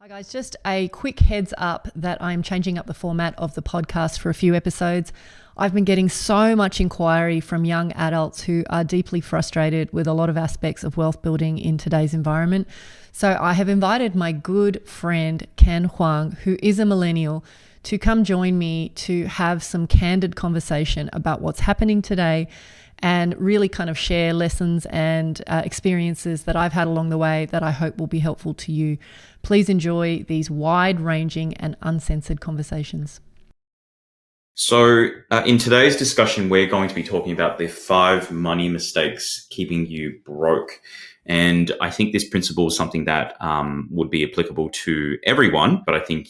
Hi guys, just a quick heads up that I'm changing up the format of the podcast for a few episodes. I've been getting so much inquiry from young adults who are deeply frustrated with a lot of aspects of wealth building in today's environment. So I have invited my good friend Kan Huang, who is a millennial, to come join me to have some candid conversation about what's happening today and really kind of share lessons and experiences that I've had along the way that I hope will be helpful to you. Please enjoy these wide-ranging and uncensored conversations. So in today's discussion, we're going to be talking about the 5 money mistakes keeping you broke. And I think this principle is something that would be applicable to everyone. But I think,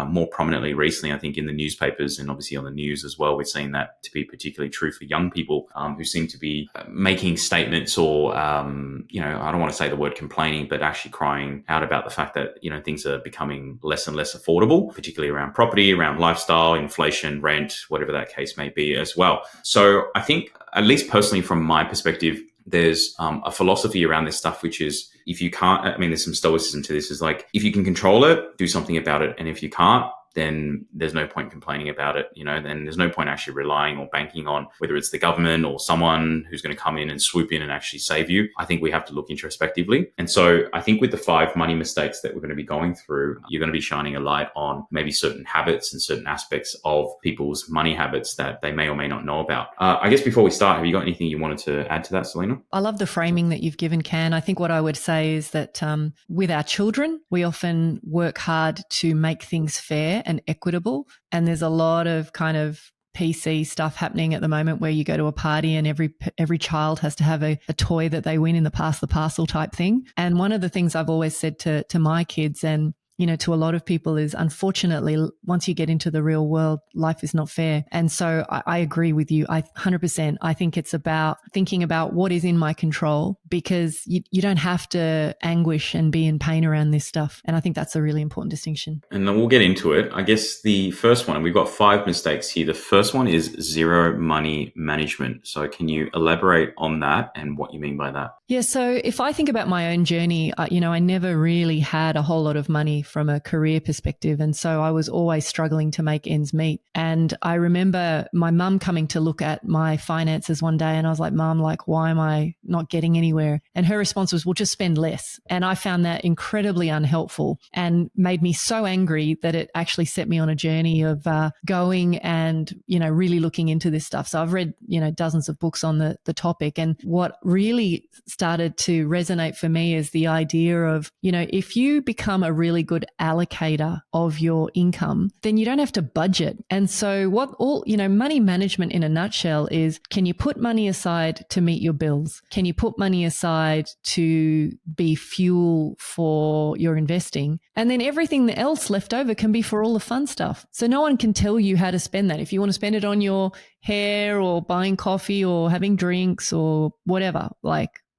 more prominently recently, I think in the newspapers and obviously on the news as well, we're seeing that to be particularly true for young people who seem to be making statements or, I don't want to say the word complaining, but actually crying out about the fact that, things are becoming less and less affordable, particularly around property, around lifestyle, inflation, rent, whatever that case may be as well. So I think, at least personally from my perspective, there's a philosophy around this stuff, which is if you can't, there's some stoicism to this, is like, if you can control it, do something about it. And if you can't, then there's no point complaining about it, then there's no point actually relying or banking on whether it's the government or someone who's going to come in and swoop in and actually save you. I think we have to look introspectively. And so I think with the 5 money mistakes that we're going to be going through, you're going to be shining a light on maybe certain habits and certain aspects of people's money habits that they may or may not know about. I guess before we start, have you got anything you wanted to add to that, Selena? I love the framing that you've given, Can. I think what I would say is that with our children, we often work hard to make things fair and equitable. And there's a lot of kind of PC stuff happening at the moment where you go to a party and every child has to have a toy that they win in the pass the parcel type thing. And one of the things I've always said to my kids and to a lot of people is, unfortunately, once you get into the real world, life is not fair. And so I agree with you. 100%. I think it's about thinking about what is in my control, because you don't have to anguish and be in pain around this stuff. And I think that's a really important distinction. And then we'll get into it. I guess the first one, we've got 5 mistakes here. The first one is zero money management. So can you elaborate on that and what you mean by that? Yeah. So if I think about my own journey, I never really had a whole lot of money from a career perspective. And so I was always struggling to make ends meet. And I remember my mum coming to look at my finances one day and I was like, Mum, why am I not getting anywhere? And her response was, well, just spend less. And I found that incredibly unhelpful and made me so angry that it actually set me on a journey of going and, really looking into this stuff. So I've read, dozens of books on the topic. And what really started to resonate for me is the idea of, if you become a really good allocator of your income, then you don't have to budget. And so money management in a nutshell is, can you put money aside to meet your bills? Can you put money aside to be fuel for your investing? And then everything else left over can be for all the fun stuff. So no one can tell you how to spend that. If you want to spend it on your hair or buying coffee or having drinks or whatever,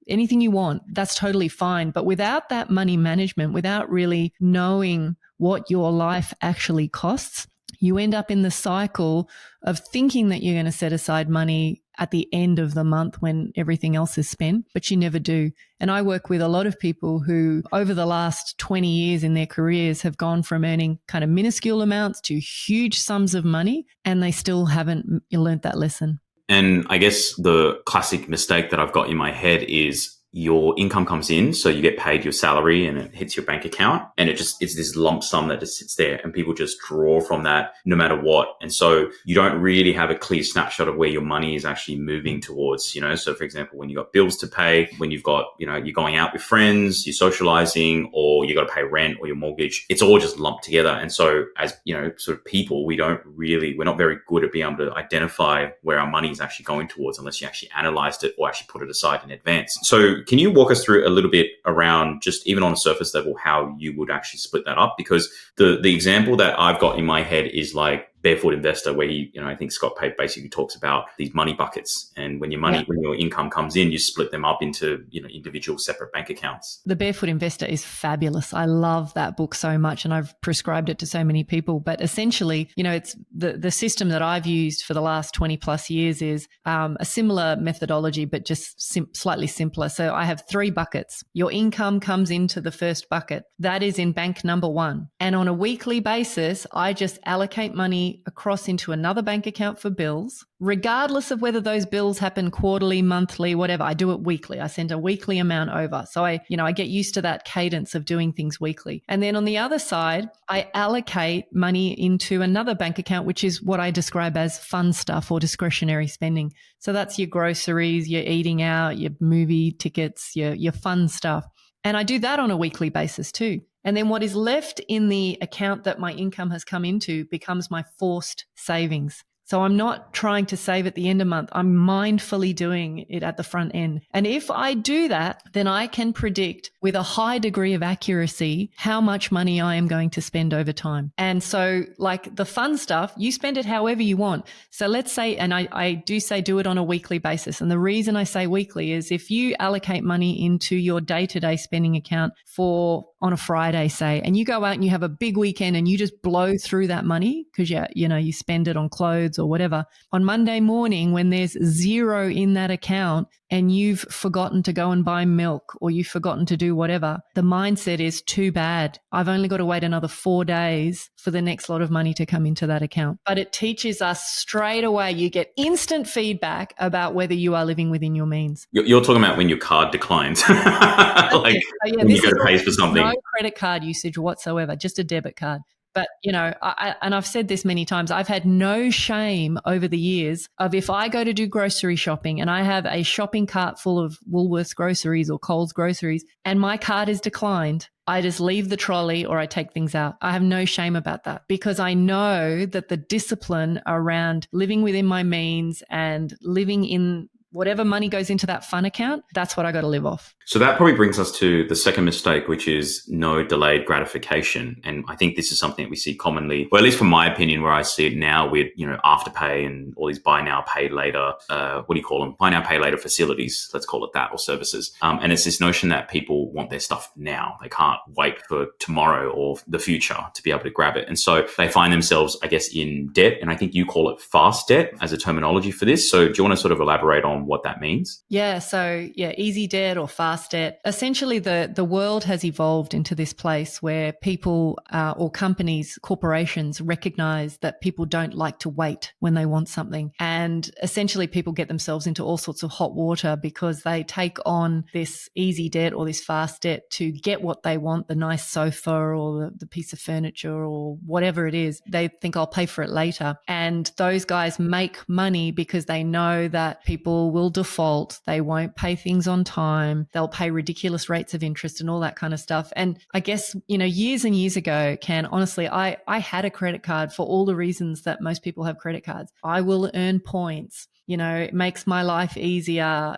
anything you want, that's totally fine. But without that money management, without really knowing what your life actually costs, you end up in the cycle of thinking that you're going to set aside money at the end of the month when everything else is spent, but you never do. And I work with a lot of people who over the last 20 years in their careers have gone from earning kind of minuscule amounts to huge sums of money, and they still haven't learned that lesson. And I guess the classic mistake that I've got in my head is your income comes in, so you get paid your salary and it hits your bank account, and it's this lump sum that just sits there and people just draw from that no matter what. And so you don't really have a clear snapshot of where your money is actually moving towards, So for example, when you've got bills to pay, when you've got, you're going out with friends, you're socializing, or you got to pay rent or your mortgage, it's all just lumped together. And so as, sort of people, we're not very good at being able to identify where our money is actually going towards unless you actually analyzed it or actually put it aside in advance. So can you walk us through a little bit around, just even on a surface level, how you would actually split that up? Because the example that I've got in my head is like, Barefoot Investor, where I think Scott Pape basically talks about these money buckets, and when your income comes in, you split them up into individual separate bank accounts. The Barefoot Investor is fabulous. I love that book so much, and I've prescribed it to so many people. But essentially, it's the system that I've used for the last 20 plus years is a similar methodology, but just slightly simpler. So I have 3 buckets. Your income comes into the first bucket. That is in bank number 1. And on a weekly basis, I just allocate money across into another bank account for bills, regardless of whether those bills happen quarterly, monthly, whatever. I do it weekly. I send a weekly amount over. So I get used to that cadence of doing things weekly. And then on the other side, I allocate money into another bank account, which is what I describe as fun stuff or discretionary spending. So that's your groceries, your eating out, your movie tickets, your fun stuff. And I do that on a weekly basis too. And then what is left in the account that my income has come into becomes my forced savings. So I'm not trying to save at the end of the month. I'm mindfully doing it at the front end. And if I do that, then I can predict with a high degree of accuracy how much money I am going to spend over time. And so like the fun stuff, you spend it however you want. So let's say, and I do say do it on a weekly basis. And the reason I say weekly is if you allocate money into your day-to-day spending account on a Friday, say, and you go out and you have a big weekend and you just blow through that money because you spend it on clothes or whatever. On Monday morning, when there's 0 in that account and you've forgotten to go and buy milk or you've forgotten to do whatever, the mindset is too bad. I've only got to wait another 4 days for the next lot of money to come into that account. But it teaches us straight away. You get instant feedback about whether you are living within your means. You're talking about when your card declines, when you go to pay for something. No credit card usage whatsoever, just a debit card. But, and I've said this many times, I've had no shame over the years of if I go to do grocery shopping and I have a shopping cart full of Woolworths groceries or Coles groceries and my card is declined, I just leave the trolley or I take things out. I have no shame about that because I know that the discipline around living within my means and living in whatever money goes into that fun account, that's what I got to live off. So that probably brings us to the second mistake, which is no delayed gratification. And I think this is something that we see commonly, or at least from my opinion, where I see it now with, Afterpay and all these buy now, pay later, buy now, pay later facilities, let's call it that, or services. And it's this notion that people want their stuff now. They can't wait for tomorrow or the future to be able to grab it. And so they find themselves, I guess, in debt. And I think you call it fast debt as a terminology for this. So do you want to sort of elaborate on what that means? Yeah. So easy debt or fast debt. Essentially, the world has evolved into this place where people or companies, corporations recognize that people don't like to wait when they want something. And essentially, people get themselves into all sorts of hot water because they take on this easy debt or this fast debt to get what they want, the nice sofa or the piece of furniture or whatever it is. They think I'll pay for it later. And those guys make money because they know that people will default. They won't pay things on time. They'll pay ridiculous rates of interest and all that kind of stuff. And I guess, years and years ago, honestly, I had a credit card for all the reasons that most people have credit cards. I will earn points. It makes my life easier,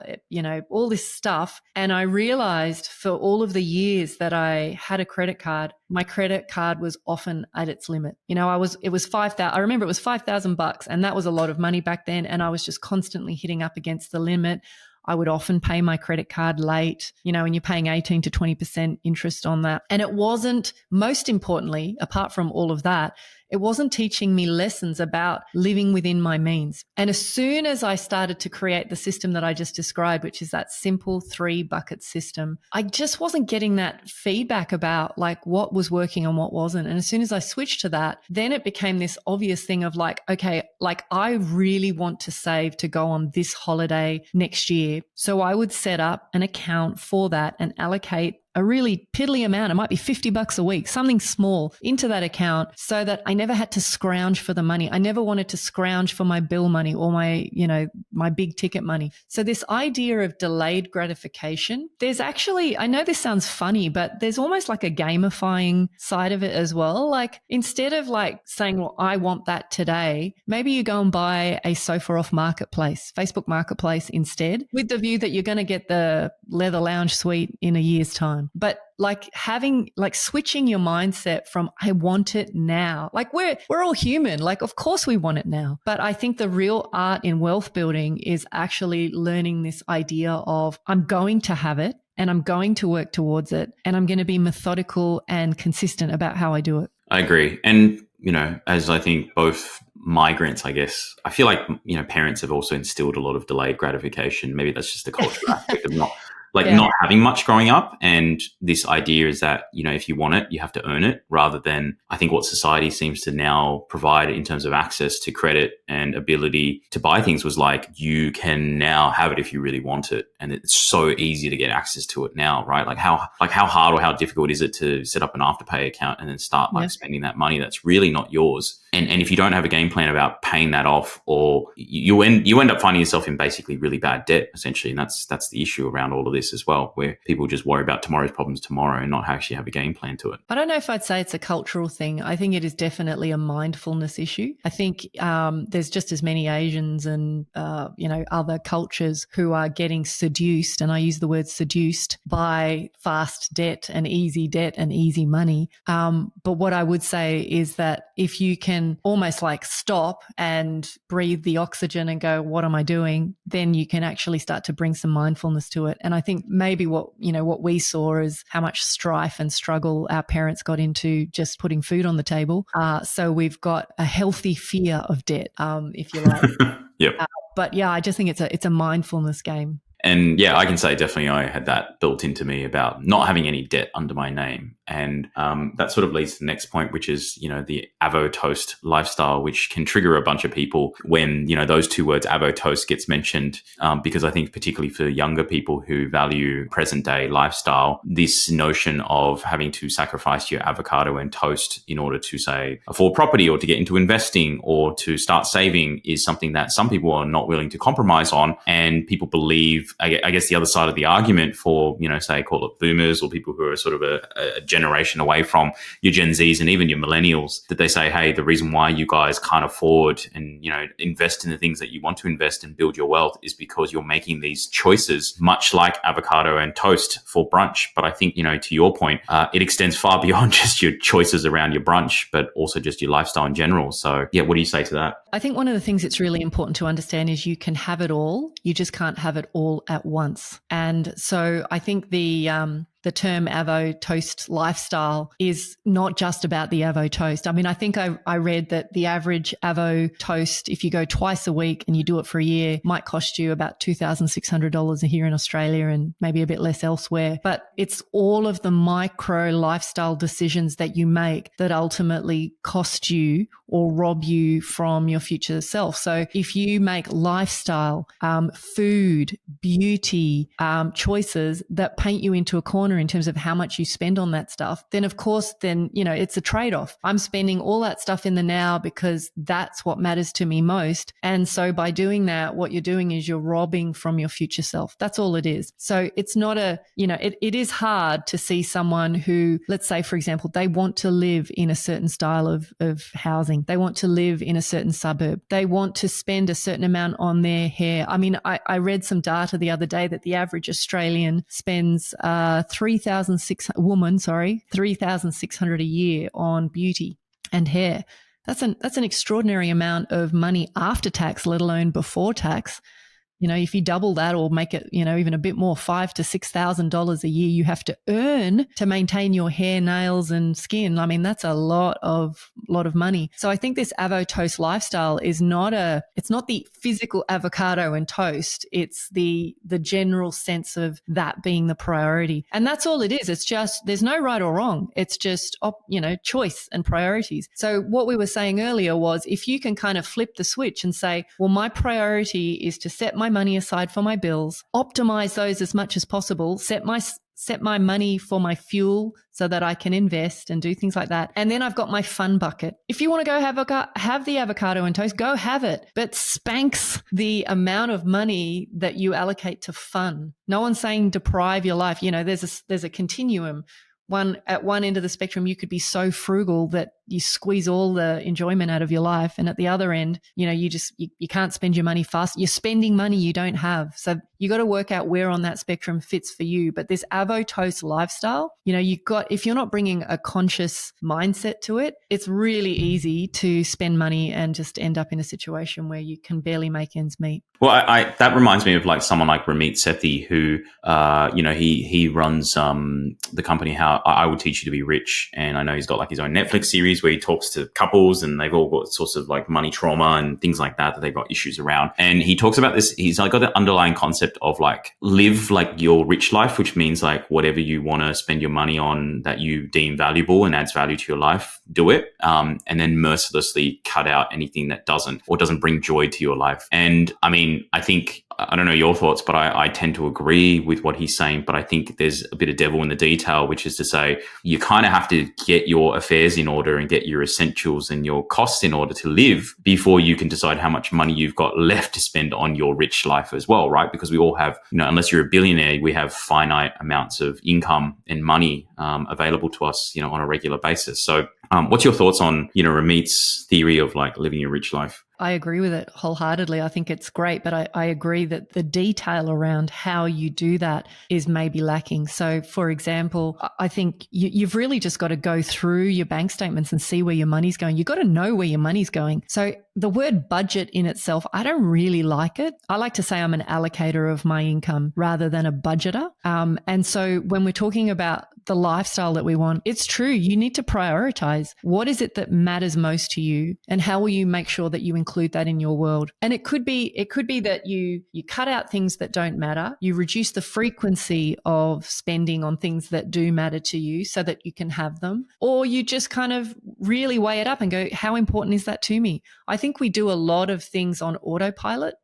all this stuff. And I realized for all of the years that I had a credit card, my credit card was often at its limit. It was 5,000. I remember it was $5,000 and that was a lot of money back then. And I was just constantly hitting up against the limit. I would often pay my credit card late, and you're paying 18 to 20% interest on that. And it wasn't, most importantly, apart from all of that, it wasn't teaching me lessons about living within my means. And as soon as I started to create the system that I just described, which is that simple 3-bucket system, I just wasn't getting that feedback about like what was working and what wasn't. And as soon as I switched to that, then it became this obvious thing of like, okay, like I really want to save to go on this holiday next year. So I would set up an account for that and allocate a really piddly amount. It might be $50 a week, something small into that account so that I never had to scrounge for the money. I never wanted to scrounge for my bill money or my big ticket money. So this idea of delayed gratification, there's actually, I know this sounds funny, but there's almost like a gamifying side of it as well. Like instead of like saying, well, I want that today, maybe you go and buy a sofa off Marketplace, Facebook Marketplace instead, with the view that you're going to get the leather lounge suite in a year's time. But like switching your mindset from I want it now. Like we're all human. Like, of course we want it now. But I think the real art in wealth building is actually learning this idea of I'm going to have it and I'm going to work towards it and I'm going to be methodical and consistent about how I do it. I agree. And, as I think both migrants, I guess, I feel like, parents have also instilled a lot of delayed gratification. Maybe that's just the cultural aspect of not having much growing up. And this idea is that, if you want it, you have to earn it, rather than I think what society seems to now provide in terms of access to credit and ability to buy things was like, you can now have it if you really want it. And it's so easy to get access to it now, right? Like how hard or how difficult is it to set up an Afterpay account and then start spending that money that's really not yours? And if you don't have a game plan about paying that off, or you end up finding yourself in basically really bad debt, essentially. And that's the issue around all of this as well, where people just worry about tomorrow's problems tomorrow and not actually have a game plan to it. I don't know if I'd say it's a cultural thing. I think it is definitely a mindfulness issue. I think there's just as many Asians and, other cultures who are getting seduced, and I use the word seduced, by fast debt and easy money. But what I would say is that if you can almost like stop and breathe the oxygen and go, what am I doing? Then you can actually start to bring some mindfulness to it. And I think maybe what we saw is how much strife and struggle our parents got into just putting food on the table. So we've got a healthy fear of debt, if you like. Yep. But yeah, I just think it's a mindfulness game. And yeah, I can say definitely I had that built into me about not having any debt under my name. And that sort of leads to the next point, which is, the avo toast lifestyle, which can trigger a bunch of people when, those two words avo toast gets mentioned, because I think particularly for younger people who value present day lifestyle, this notion of having to sacrifice your avocado and toast in order to, say, afford property or to get into investing or to start saving is something that some people are not willing to compromise on. And people believe, I guess the other side of the argument for, say, call it boomers or people who are sort of a generation away from your Gen Zs and even your millennials, that they say, hey, the reason why you guys can't afford and, invest in the things that you want to invest and build your wealth is because you're making these choices, much like avocado and toast for brunch. But I think, to your point, it extends far beyond just your choices around your brunch, but also just your lifestyle in general. So yeah, what do you say to that? I think one of the things that's really important to understand is you can have it all. You just can't have it all at once. And so I think the term avo toast lifestyle is not just about the avo toast. I mean, I think I read that the average avo toast, if you go twice a week and you do it for a year, might cost you about $2,600 here in Australia and maybe a bit less elsewhere. But it's all of the micro lifestyle decisions that you make that ultimately cost you or rob you from your future self. So if you make lifestyle, food, beauty, choices that paint you into a corner in terms of how much you spend on that stuff, then of course, it's a trade-off. I'm spending all that stuff in the now because that's what matters to me most. And so by doing that, what you're doing is you're robbing from your future self. That's all it is. So it's not it is hard to see someone who, let's say, for example, they want to live in a certain style of housing. They want to live in a certain suburb. They want to spend a certain amount on their hair. I mean, I read some data the other day that the average Australian spends $3,600 a year on beauty and hair. That's an extraordinary amount of money after tax, let alone before tax. If you double that or make it, even a bit more, $5,000 to $6,000 a year you have to earn to maintain your hair, nails, and skin. I mean, that's a lot of money. So I think this avo toast lifestyle is it's not the physical avocado and toast. It's the general sense of that being the priority. And that's all it is. It's just, there's no right or wrong. It's just, choice and priorities. So what we were saying earlier was, if you can kind of flip the switch and say, well, my priority is to set my money aside for my bills, optimize those as much as possible, set my money for my fuel so that I can invest and do things like that. And then I've got my fun bucket. If you want to go have the avocado and toast, go have it. But spanks the amount of money that you allocate to fun. No one's saying deprive your life. There's a continuum. At one end of the spectrum, you could be so frugal that you squeeze all the enjoyment out of your life. And at the other end, you can't spend your money fast. You're spending money you don't have. So you got to work out where on that spectrum fits for you. But this avotoast lifestyle, if you're not bringing a conscious mindset to it, it's really easy to spend money and just end up in a situation where you can barely make ends meet. Well, that reminds me of like someone like Ramit Sethi, who, he runs the company How I Would Teach You to Be Rich, and I know he's got like his own Netflix series where he talks to couples, and they've all got sorts of like money trauma and things like that they've got issues around. And he talks about this. He's like got the underlying concept of like live like your rich life, which means like whatever you want to spend your money on that you deem valuable and adds value to your life, do it, and then mercilessly cut out anything that doesn't bring joy to your life. And I mean, I think, I don't know your thoughts, but I tend to agree with what he's saying. But I think there's a bit of devil in the detail, which is to say you kind of have to get your affairs in order and get your essentials and your costs in order to live before you can decide how much money you've got left to spend on your rich life as well, right? Because we all have, unless you're a billionaire, we have finite amounts of income and money available to us, on a regular basis. So what's your thoughts on, Ramit's theory of like living a rich life? I agree with it wholeheartedly. I think it's great, but I agree that the detail around how you do that is maybe lacking. So, for example, I think you've really just got to go through your bank statements and see where your money's going. You've got to know where your money's going. So the word budget in itself, I don't really like it. I like to say I'm an allocator of my income rather than a budgeter. And so when we're talking about the lifestyle that we want, it's true. You need to prioritize. What is it that matters most to you, and how will you make sure that you include that in your world? And it could be that you cut out things that don't matter. You reduce the frequency of spending on things that do matter to you so that you can have them, or you just kind of really weigh it up and go, how important is that to me? I think we do a lot of things on autopilot.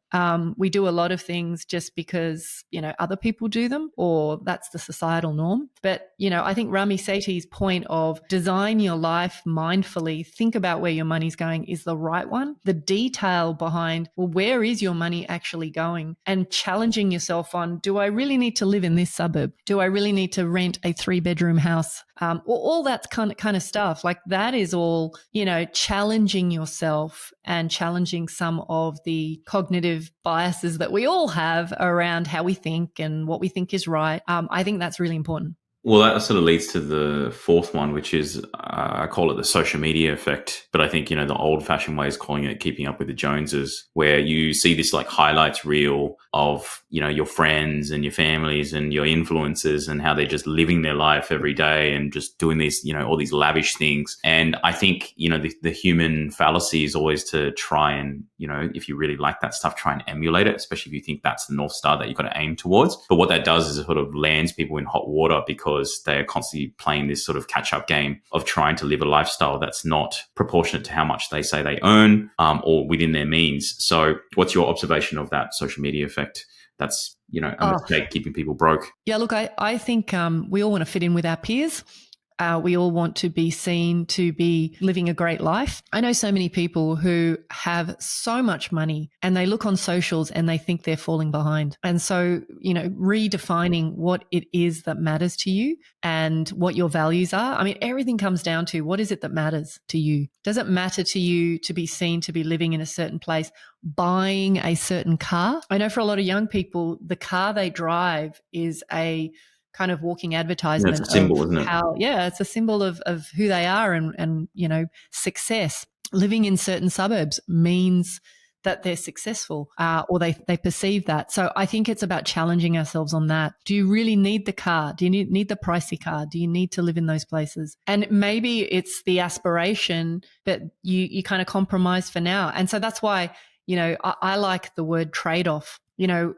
We do a lot of things just because, other people do them, or that's the societal norm. But, I think Rami Sethi's point of design your life mindfully, think about where your money's going, is the right one. The detail behind, well, where is your money actually going? And challenging yourself on, do I really need to live in this suburb? Do I really need to rent a 3-bedroom house? All that kind of stuff. Like that is all, challenging yourself and challenging some of the cognitive biases that we all have around how we think and what we think is right. I think that's really important. Well, that sort of leads to the fourth one, which is I call it the social media effect. But I think, the old fashioned way is calling it keeping up with the Joneses, where you see this like highlights reel of, your friends and your families and your influencers and how they're just living their life every day and just doing these, all these lavish things. And I think, the human fallacy is always to try and, if you really like that stuff, try and emulate it, especially if you think that's the North Star that you've got to aim towards. But what that does is it sort of lands people in hot water because they are constantly playing this sort of catch-up game of trying to live a lifestyle that's not proportionate to how much they say they earn or within their means. So what's your observation of that social media effect? That's, a mistake keeping people broke. Yeah, look, I think we all want to fit in with our peers. We all want to be seen to be living a great life. I know so many people who have so much money and they look on socials and they think they're falling behind. And so, redefining what it is that matters to you and what your values are. I mean, everything comes down to what is it that matters to you? Does it matter to you to be seen to be living in a certain place, buying a certain car? I know for a lot of young people, the car they drive is a kind of walking advertisement. It's a symbol, of isn't it? it's a symbol of who they are and success. Living in certain suburbs means that they're successful or they perceive that. So I think it's about challenging ourselves on that. Do you really need the car? Do you need the pricey car? Do you need to live in those places? And maybe it's the aspiration, but you kind of compromise for now. And so that's why, I like the word trade-off.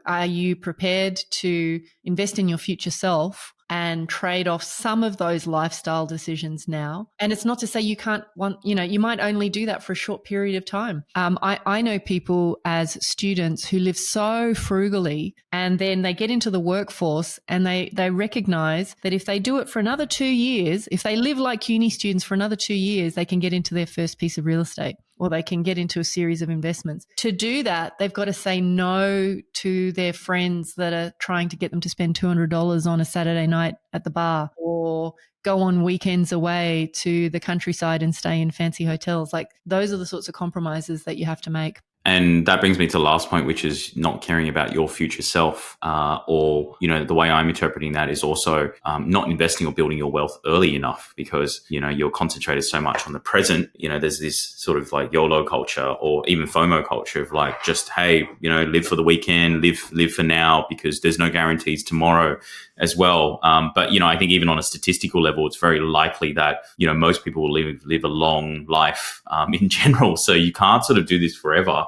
Are you prepared to invest in your future self and trade off some of those lifestyle decisions now? And it's not to say you can't you might only do that for a short period of time. I know people as students who live so frugally and then they get into the workforce and they recognize that if they do it for another 2 years, if they live like uni students for another 2 years, they can get into their first piece of real estate, or they can get into a series of investments. To do that, they've got to say no to their friends that are trying to get them to spend $200 on a Saturday night at the bar, or go on weekends away to the countryside and stay in fancy hotels. Like those are the sorts of compromises that you have to make. And that brings me to the last point, which is not caring about your future self, or, the way I'm interpreting that is also not investing or building your wealth early enough because, you're concentrated so much on the present. There's this sort of like YOLO culture or even FOMO culture of like, just, hey, live for the weekend, live for now because there's no guarantees tomorrow as well. But, I think even on a statistical level, it's very likely that, most people will live a long life in general. So you can't sort of do this forever.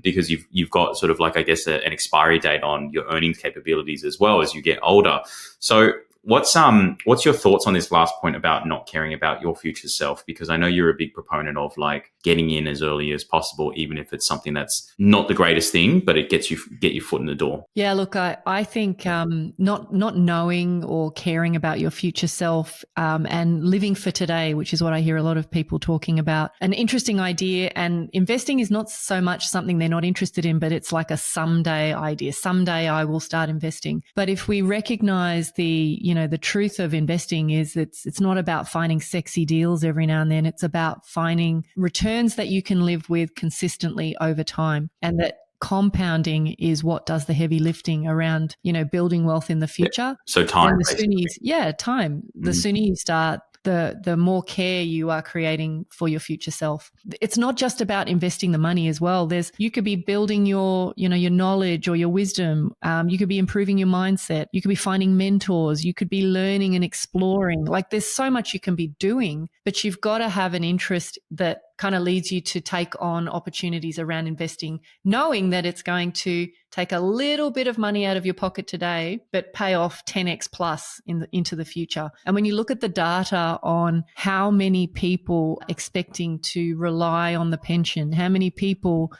Because you've got sort of like, I guess, an expiry date on your earnings capabilities as well as you get older. So what's your thoughts on this last point about not caring about your future self? Because I know you're a big proponent of like getting in as early as possible, even if it's something that's not the greatest thing, but it get your foot in the door. Yeah, look, I think not knowing or caring about your future self and living for today, which is what I hear a lot of people talking about. An interesting idea, and investing is not so much something they're not interested in, but it's like a someday idea. Someday I will start investing. But if we recognize the truth of investing is it's not about finding sexy deals every now and then. It's about finding returns that you can live with consistently over time, and that compounding is what does the heavy lifting around, building wealth in the future. Yeah. So time, and time. The sooner you start, the more care you are creating for your future self. It's not just about investing the money as well. You could be building your knowledge or your wisdom. You could be improving your mindset. You could be finding mentors. You could be learning and exploring. Like there's so much you can be doing, but you've got to have an interest that kind of leads you to take on opportunities around investing, knowing that it's going to take a little bit of money out of your pocket today, but pay off 10x plus into the future. And when you look at the data on how many people expecting to rely on the pension, how many people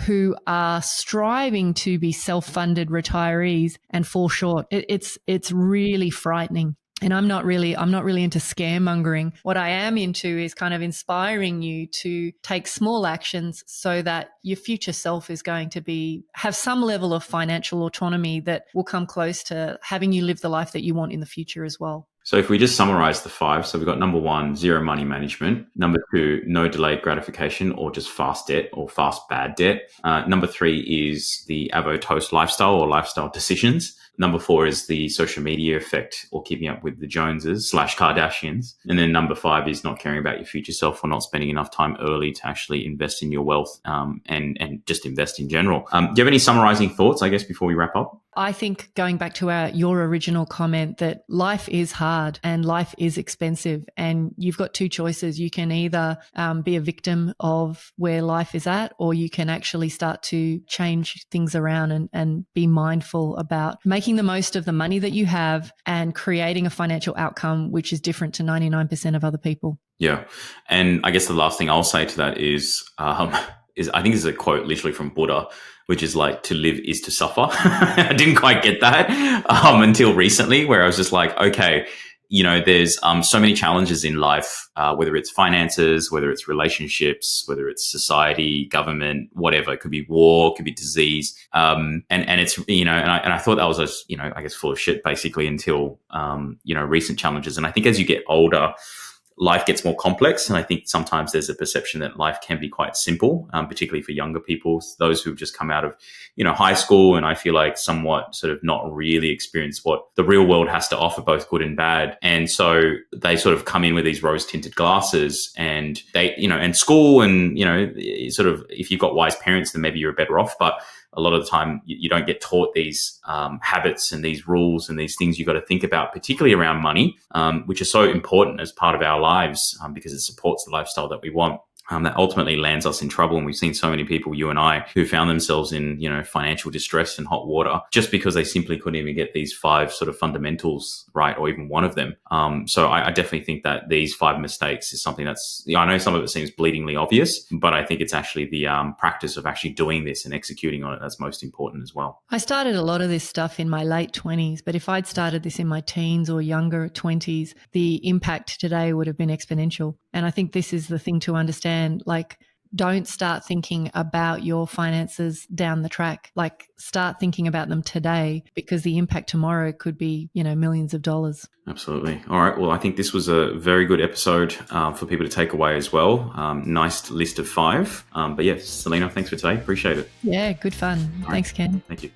who are striving to be self-funded retirees and fall short, it's really frightening. And I'm not really into scaremongering. What I am into is kind of inspiring you to take small actions so that your future self is going to have some level of financial autonomy that will come close to having you live the life that you want in the future as well. So if we just summarize the five, so we've got number 1, zero money management. Number 2, no delayed gratification or just fast debt or fast bad debt. Number 3 is the avo-toast lifestyle or lifestyle decisions. Number 4 is the social media effect or keeping up with the Joneses / Kardashians. And then number 5 is not caring about your future self or not spending enough time early to actually invest in your wealth and just invest in general. Do you have any summarizing thoughts, I guess, before we wrap up? I think going back to your original comment that life is hard and life is expensive, and you've got two choices. You can either be a victim of where life is at, or you can actually start to change things around and be mindful about making the most of the money that you have and creating a financial outcome which is different to 99% of other people. Yeah. And I guess the last thing I'll say to that is I think this is a quote literally from Buddha, which is like, to live is to suffer. I didn't quite get that until recently, where I was just like, okay, there's so many challenges in life, whether it's finances, whether it's relationships, whether it's society, government, whatever. It could be war, it could be disease. And it's, and I thought that was just, I guess full of shit basically until, recent challenges. And I think as you get older, life gets more complex. And I think sometimes there's a perception that life can be quite simple, particularly for younger people, those who've just come out of, high school. And I feel like somewhat sort of not really experienced what the real world has to offer, both good and bad. And so they sort of come in with these rose tinted glasses and they, and school and, sort of, if you've got wise parents, then maybe you're better off. But a lot of the time you don't get taught these habits and these rules and these things you've got to think about, particularly around money, which is so important as part of our lives because it supports the lifestyle that we want. That ultimately lands us in trouble. And we've seen so many people, you and I, who found themselves in, financial distress and hot water just because they simply couldn't even get these 5 sort of fundamentals right, or even one of them. So I definitely think that these 5 mistakes is something that's, I know some of it seems bleedingly obvious, but I think it's actually the practice of actually doing this and executing on it that's most important as well. I started a lot of this stuff in my late 20s, but if I'd started this in my teens or younger 20s, the impact today would have been exponential. And I think this is the thing to understand. Like, don't start thinking about your finances down the track. Like, start thinking about them today, because the impact tomorrow could be, millions of dollars. Absolutely. All right. Well, I think this was a very good episode for people to take away as well. Nice list of 5. But yes, Selena, thanks for today. Appreciate it. Yeah, good fun. All right. Thanks, Ken. Thank you.